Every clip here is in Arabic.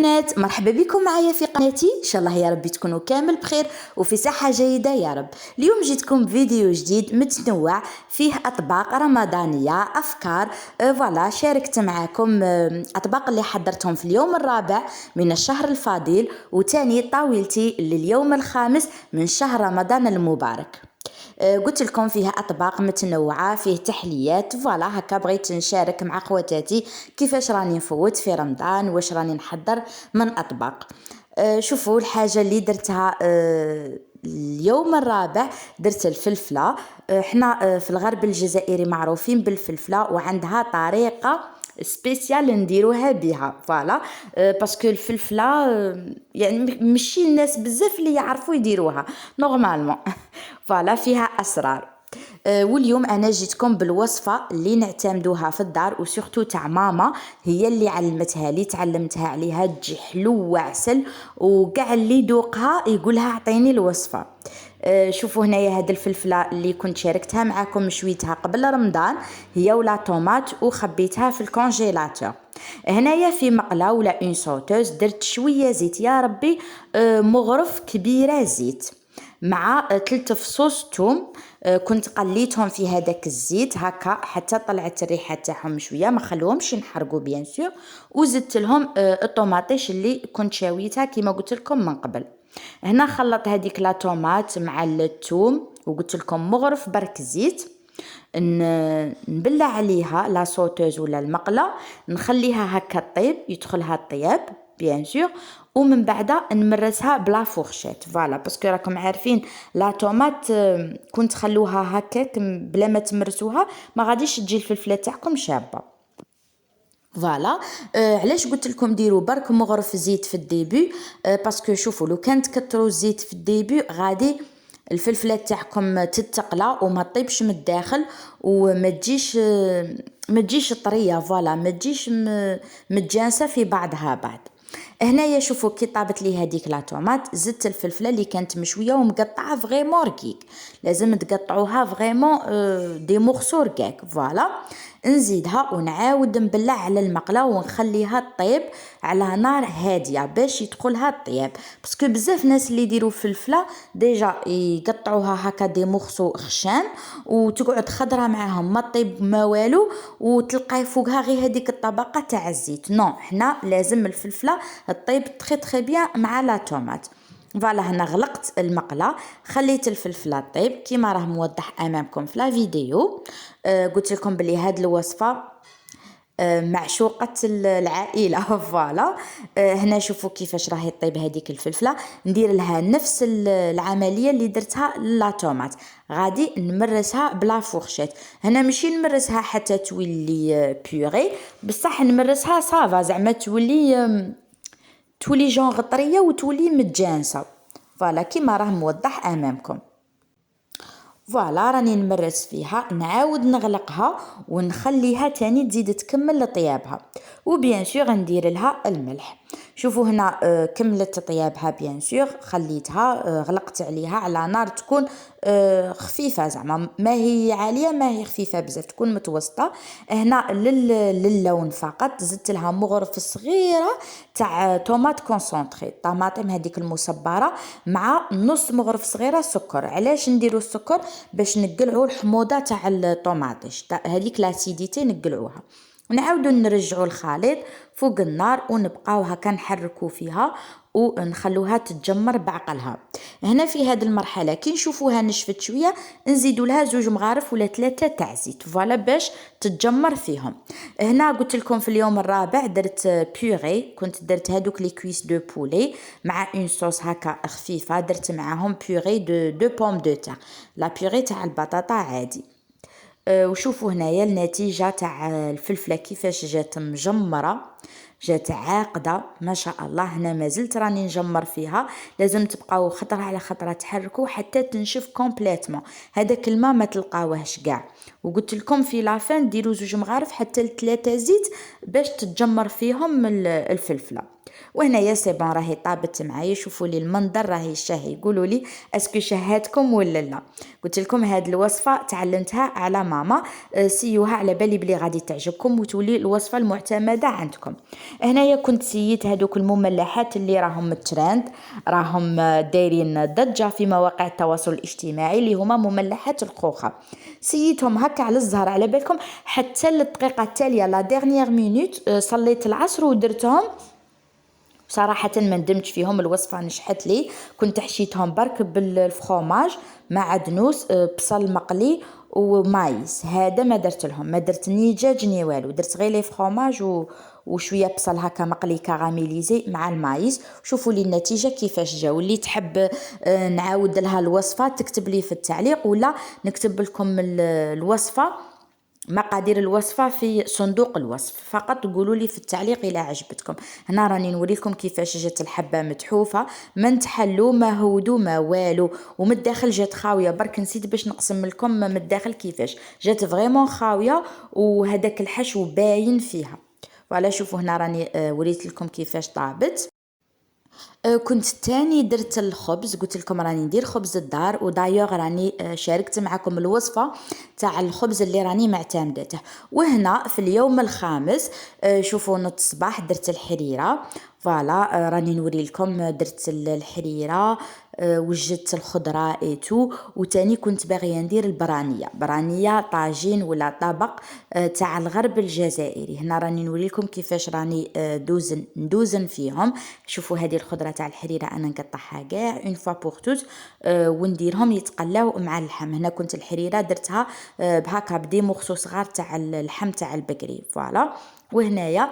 البنات، مرحبا بكم معايا في قناتي. ان شاء الله يا رب تكونوا كامل بخير وفي صحة جيدة يا رب. اليوم جيتكم فيديو جديد متنوع فيه اطباق رمضانية، افكار فوالا شاركت معكم اطباق اللي حضرتهم في اليوم الرابع من الشهر الفضيل، وتاني طاولتي لليوم الخامس من شهر رمضان المبارك. قلت لكم فيها اطباق متنوعه، فيه تحليات فوالا هكا. بغيت نشارك مع خواتاتي كيفاش راني نفوت في رمضان، واش راني نحضر من اطباق. شوفوا الحاجه اللي درتها اليوم الرابع، درت الفلفله. احنا في الغرب الجزائري معروفين بالفلفله، وعندها طريقه سبيسيال نديروها بها فوالا. باسكو الفلفله يعني ماشي الناس بزاف اللي يعرفوا يديروها نورمالمون. فوالا فيها اسرار. واليوم انا جيتكم بالوصفه اللي نعتمدوها في الدار، وسورتو تاع ماما، هي اللي علمتها لي، تعلمتها عليها تجي حلو وعسل، وكاع اللي يذوقها يقولها اعطيني الوصفه. شوفوا هنايا هاد الفلفله اللي كنت شاركتها معكم شويتها قبل رمضان، هي ولا طوماط، وخبيتها في الكونجيلاتور. هنايا في مقله ولا اون صوتوز درت شويه زيت، يا ربي مغرف كبيره زيت، مع 3 فصوص توم. كنت قليتهم في هذاك الزيت هكا حتى طلعت الريحه تاعهم شويه، ما خلوهمش ينحرقوا بيان سور. وزدت لهم الطوماطيش اللي كنت شاويتها كيما قلت لكم من قبل. هنا خلط هذيك لا طوماط مع الثوم، وقلت لكم مغرف برك زيت. نبلع عليها لا صوتوز ولا المقله، نخليها هكا طيب، يدخلها الطياب بيان سور. ومن بعد نمرسها بلا فورشيت فوالا، باسكو راكم عارفين لا طوماط كنت تخلوها هكاك بلا ما تمرسوها ما غاديش تجي الفلفله تاعكم شابه فوالا. علاش قلت لكم ديروا برك مغرف زيت في الديبي؟ باسكو شوفوا لو كان تكثروا الزيت في الديبي غادي الفلفله تاعكم تتقلى وما طيبش من الداخل، وما تجيش ما تجيش طريه فوالا، ما تجيش متجانسه في بعضها بعض. هنايا شوفوا كي طابت لي هذيك لا طوماط، زدت الفلفله اللي كانت مشويه ومقطعه فريمون رقيق، لازم تقطعوها فريمون دي مورسو رقاق فوالا. نزيدها ونعاود نبلع على المقله ونخليها طيب على نار هاديه باش يدخلها الطياب، باسكو بزاف ناس اللي يديروا فلفله ديجا يقطعوها هكا دي مورسو خشان، وتقعد خضره معاهم ما طيب ما والو، وتلقاي فوقها غير هذيك الطبقه تاع الزيت. نو حنا لازم الفلفله طيب تري تري بيان مع لا طوماط فوالا. هنا غلقت المقله، خليت الفلفله طيب كيما راه موضح امامكم في لا فيديو. قلت لكم بلي هاد الوصفه معشوقة العائلة فوالا. هنا شوفوا كيفاش راهي طيب هذيك الفلفلة، ندير لها نفس العملية اللي درتها لا طوماط، غادي نمرسها بلا فورشيت. هنا ماشي نمرسها حتى تولي بيوري، بصح نمرسها صافا زعما تولي جونغ طريه وتولي متجانسه فوالا كيما راه موضح امامكم. فوالا راني نمرس فيها، نعاود نغلقها ونخليها تاني تزيد تكمل طيابها، وبيان سور ندير لها الملح. شوفوا هنا كملت طيابها بيان سور، خليتها غلقت عليها على نار تكون خفيفه، زعما ما هي عاليه ما هي خفيفه بزاف، تكون متوسطه. هنا للون فقط زدت لها مغرف صغيره تاع طوماط كونسونطري، طماطم هذيك المصبره، مع نص مغرف صغيره سكر. علاش نديروا السكر؟ باش نقلعوا الحموضه تاع الطوماطيش، هذيك لاسيديتي نقلعوها. ونعاودوا نرجعوا الخليط فوق النار ونبقاو هكا نحركوا فيها ونخلوها تتجمر بعقلها. هنا في هذه المرحله كي نشوفوها نشفت شويه نزيدوا لها 2 مغارف ولا 3 تاع زيت فوالا باش تتجمر فيهم. هنا قلت لكم في اليوم الرابع درت بيوري، كنت درت هذوك لي كويس دو بولي مع اون صوص هكا خفيفه، درت معاهم بيوري دو بوم دو تير، لا بيوري تاع البطاطا عادي. وشوفوا هنايا النتيجة تاع الفلفلة كيفاش جات مجمرة، جات عاقدة ما شاء الله. هنا ما زلت راني نجمر فيها، لازم تبقاو خطرة على خطرة تحركوا حتى تنشف كومبليتمون، هذاك الماء ما تلقاوهش كاع. وقلت لكم في لافان ديروا 2 مغارف حتى 3 زيت باش تتجمر فيهم الفلفلة. وهنايا سي بون راهي طابت معايا. شوفوا لي المنظر راهي شاهي، قولوا لي اسكو شهاتكم ولا لا. قلت لكم هاد الوصفه تعلمتها على ماما، سيوها على بالي بلي غادي تعجبكم وتولي الوصفه المعتمده عندكم. هنايا كنت سيت هذوك المملحات اللي راهم ترند، راهم دايرين ضجه في مواقع التواصل الاجتماعي، اللي هما مملحات الخوخه. سيتهم هكا على الزهر على بالكم حتى للدقيقه التاليه لا ديرنيير مينوت. صليت العصر ودرتهم. صراحة ما ندمتش فيهم، الوصفة نجحت لي. كنت حشيتهم برك بالفخوماج مع دنوس، بصل مقلي ومايس. هذا ما درت لهم، ما درت ني دجاج ني والو، درت غير لي فخوماج وشويه بصل هكا مقلي كراميليزي مع المايس. شوفوا لي النتيجه كيفاش جا. واللي تحب نعاود لها الوصفه تكتب لي في التعليق، ولا نكتب لكم الوصفه، مقادير الوصفة في صندوق الوصف. فقط قولوا لي في التعليق إلى عجبتكم. هنا راني نوريكم كيفاش جات الحبة متحوفة، ما نتحلو ما هودو ما والو، ومن الداخل جات خاوية. برك نسيت باش نقسم لكم من الداخل كيفاش جات فريمون خاوية، وهداك الحشو باين فيها. فوالا شوفوا هنا راني وريت لكم كيفاش طابت. كنت تاني درت الخبز، قلت لكم راني ندير خبز الدار، ودايوغ راني شاركت معكم الوصفه تاع الخبز اللي راني معتمدته. وهنا في اليوم الخامس شوفوا نط الصباح درت الحريره. فوالا راني نوري لكم درت الحريره، وجدت الخضره ايتو. وتاني كنت باغيه ندير البرانيه، برانيه طاجين ولا طبق تاع الغرب الجزائري. هنا راني نوري لكم كيفاش راني ندوزن فيهم. شوفوا هذه الخضره تاع الحريره انا نقطعها كاع اون فوا بور توت، ونديرهم يتقلاو مع اللحم. هنا كنت الحريره درتها بهكا بدي مخصوص صغار تاع اللحم تاع البقري. فوالا وهنايا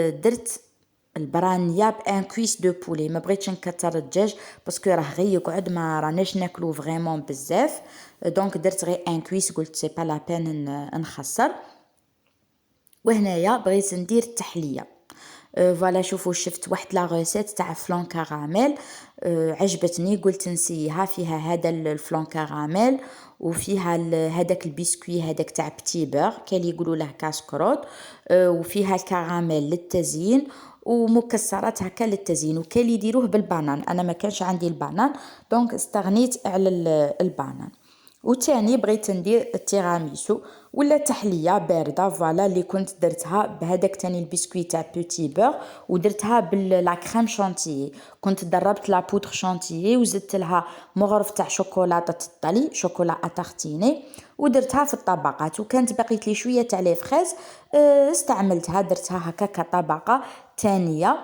درت البرانيه بان كويس دو بولي. ما بغيتش نكتر الدجاج باسكو راه غير يقعد، ما راناش ناكلو فريمون بزاف، دونك درت غير ان كويس. قلت سي با لا بين نخسر. وهنايا بغيت ندير التحليه. فوالا شوفوا شفت واحد لا ريسيت تاع فلان كراميل، عجبتني قلت نسيها. فيها هذا الفلان كراميل، وفيها هذاك البسكوي هذاك تاع بتي بور كاين اللي يقولوا له كاسكروت، وفيها الكراميل للتزيين، ومكسرات هكا للتزيين، وكاين اللي يديروه بالبنان. انا ما كانش عندي البنان دونك استغنيت على البنان. وتاني بغيت ندير التيراميسو ولا تحليه بارده. فوالا اللي كنت درتها بهذاك تاني البسكوي تاع بوتي بور، ودرتها باللا كريم شانتيي. كنت دربت لا بودر شانتيي وزدت لها مغرف تاع شوكولاته الطلي شوكولا اتارتيني، ودرتها في الطبقات. وكانت بقيت لي شويه تاع لي فريز، استعملتها درتها هكا كطبقه تانية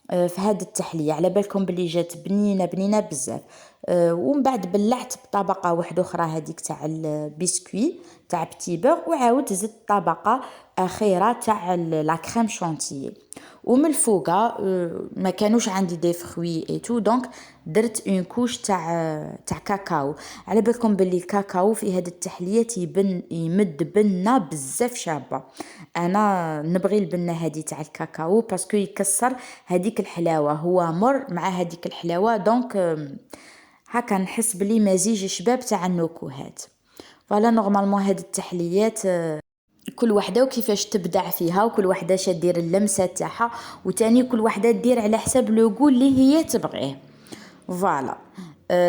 في هذه التحليه. على بالكم بلي جات بنينه بنينه بزاف. ومن بعد بلعت بطبقه واحده اخرى هذيك تاع البسكوي تاع بتي بور، وعاود زدت طبقه اخيره تاع لا كريم شانتيي. ومن الفوقه ما كانوش عندي دي فروي اي تو، دونك درت اون كوش تاع كاكاو. على بالكم بلي الكاكاو في هذه التحليه يمد بنه بزاف شابه. انا نبغي البنه هذه تاع الكاكاو باسكو يكسر هذيك الحلاوه، هو مر مع هذيك الحلاوه، دونك هكا نحس بلي مزيج شباب تاع النكهات. فوالا نورمالمون هاد التحليات كل وحده وكيفاش تبدع فيها، وكل وحده دير اللمسه تاعها، وتاني كل وحده دير على حساب لو غول اللي هي تبغيه. فوالا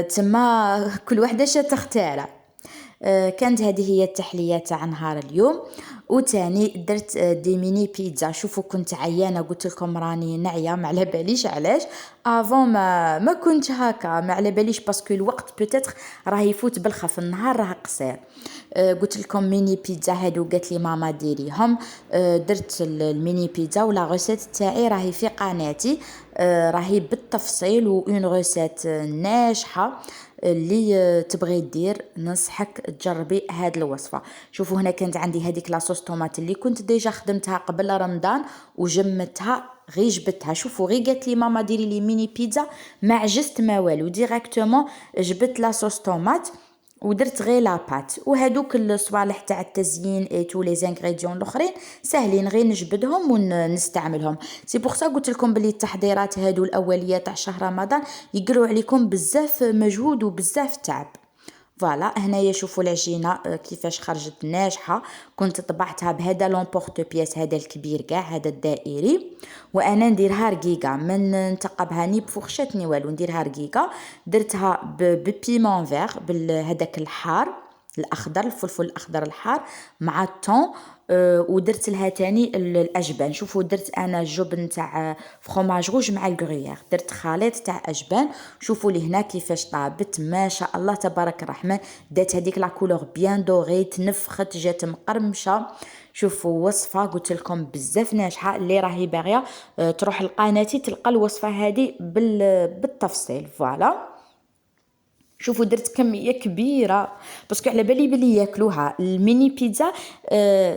تما كل وحده تختار. كانت هذه هي التحليه تاع نهار اليوم. وتاني درت دي ميني بيتزا. شوفوا كنت عيانه، قلت لكم راني نعيا ما على باليش علاش. افون ما كنت هكا، ما على باليش باسكو الوقت بوتيتر راه يفوت بالخف، النهار راه قصير. قلت لكم ميني بيتزا هادو قالت لي ماما ديريهم. درت الميني بيتزا، ولا ريسيت تاعي راهي في قناتي، راهي بالتفصيل، وان ريسيت ناجحه. اللي تبغي دير ننصحك تجربي هاد الوصفه. شوفوا هنا كانت عندي هذيك لاصوص طوماط اللي كنت ديجا خدمتها قبل رمضان وجمدتها غير جبتها. شوفوا غير قالت لي ماما ديري لي ميني بيتزا، ما عجزت ما والو، ديريكتومون جبت لاصوص طوماط ودرت غير لاباط. وهذوك الصوالح تاع التزيين اي تو لي زانغريديون الاخرين ساهلين، غير نجبدهم ونستعملهم. سي بوغ سا قلت لكم بلي التحضيرات هادو الاوليه تاع شهر رمضان يقلوا عليكم بزاف مجهود وبزاف تعب. فوالا هنايا شوفوا العجينه كيفاش خرجت ناجحه. كنت طبعتها بهذا لومبورت بياس هذا الكبير كاع هذا الدائري، وانا نديرها رقيقه ما نتقبها ني بفرشات ني والو، نديرها رقيقه. درتها ببيمون فيغ بهذاك الحار الاخضر، الفلفل الاخضر الحار مع الثوم. ودرت لها تاني الاجبان. شوفوا درت انا جبن تاع فخوماج روج مع الكغيير، درت خليط تاع اجبان. شوفوا لي هنا كيفاش طابت ما شاء الله تبارك الرحمن. دات هذيك لا كولور بيان دوغي، تنفخت جات مقرمشه. شوفوا وصفه قلت لكم بزاف ناجحه. اللي راهي باغيه تروح لقناتي تلقى الوصفه هذه بالتفصيل. فوالا شوفوا درت كميه كبيره باسكو على بالي بلي ياكلوها. الميني بيتزا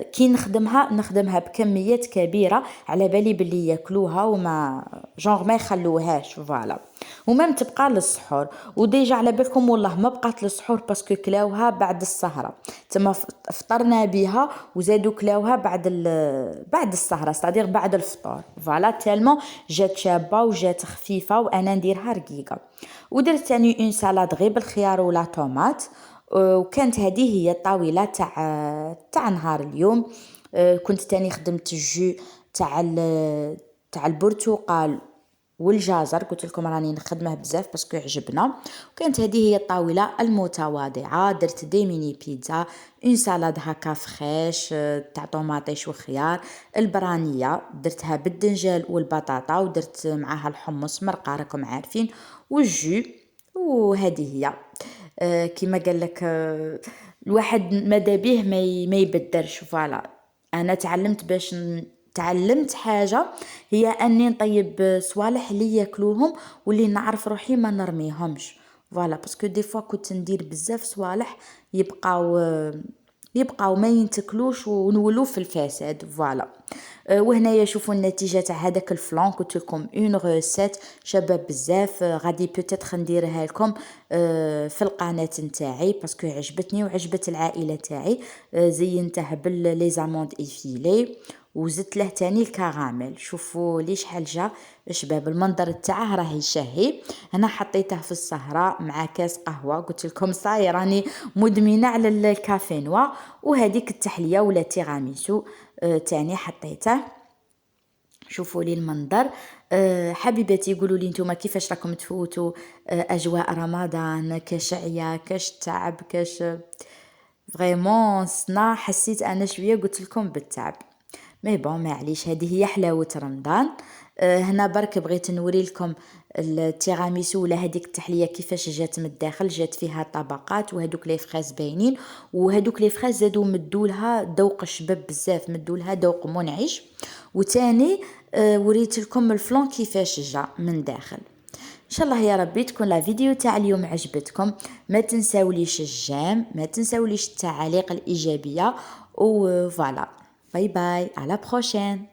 كي نخدمها بكميات كبيره على بالي بلي ياكلوها وما جونغ ما يخلوهاش. فوالا ومام تبقى للسحور. وديجا على بالكم والله ما بقات للسحور باسكو كلاوها بعد السهره، تما فطرنا بها وزادوا كلاوها بعد السهره صديق بعد الفطور. فوالا تالمون جات شابه وجات خفيفه وانا نديرها رقيقه. ودرت ثاني اون سالاد غير بالخيار ولا طوماط. وكانت هذه هي الطاوله تاع نهار اليوم. كنت تاني خدمت الجو تاع البرتقال والجزر، قلت لكم راني نخدمه بزاف باسكو عجبنا. وكانت هذه هي الطاوله المتواضعه. درت دي ميني بيتزا، اون سالاد هكا فريش تاع طوماطيش وخيار. البرانيه درتها بالدنجال والبطاطا ودرت معاها الحمص مرقه راكم عارفين والجو. وهذه هي كيما قال لك الواحد ماذا بيه ما يبدرش. فوالا انا تعلمت حاجه هي اني نطيب صوالح اللي ياكلوهم واللي نعرف روحي ما نرميهمش. فوالا باسكو دي فوا كنت ندير بزاف صوالح يبقاو ما ينتكلوش ونولو في الفساد. فوالا وهنايا شوفوا النتيجه تاع هذاك الفلان. قلت لكم اون ريسيت شباب بزاف، غادي بوتيتر نديرها لكم في القناه نتاعي باسكو عجبتني وعجبت العائله تاعي. زينته لي زاموند ايفيلي وزدت له تاني الكراميل. شوفوا لي شحال جا شباب المنظر تاعه راه يشهي. هنا حطيته في الصهراء مع كاس قهوه. قلت لكم صاي راني مدمنه على الكافينوا. وهذيك التحليه ولا تيراميسو تاني حطيته. شوفوا لي المنظر. حبيباتي قولوا لي نتوما كيفاش راكم تفوتوا اجواء رمضان، كاش عيا كاش تعب كاش فريمون سنا. حسيت انا شويه قلت لكم بالتعب مي بون معليش هذه هي حلاوه رمضان. هنا برك بغيت نوري لكم التيراميسو ولا هذيك التحليه كيفاش جات من الداخل. جات فيها طبقات وهذوك لي فريز باينين، وهذوك لي فريز زادوا مدولها ذوق شباب بزاف، مدولها ذوق منعش. وتاني وريت لكم الفلون كيفاش جا من داخل. ان شاء الله يا ربي تكون لا فيديو تاع اليوم عجبتكم. ما تنساوليش الجيم، ما تنساوليش التعاليق الايجابيه. و فوالا باي باي على بروشين.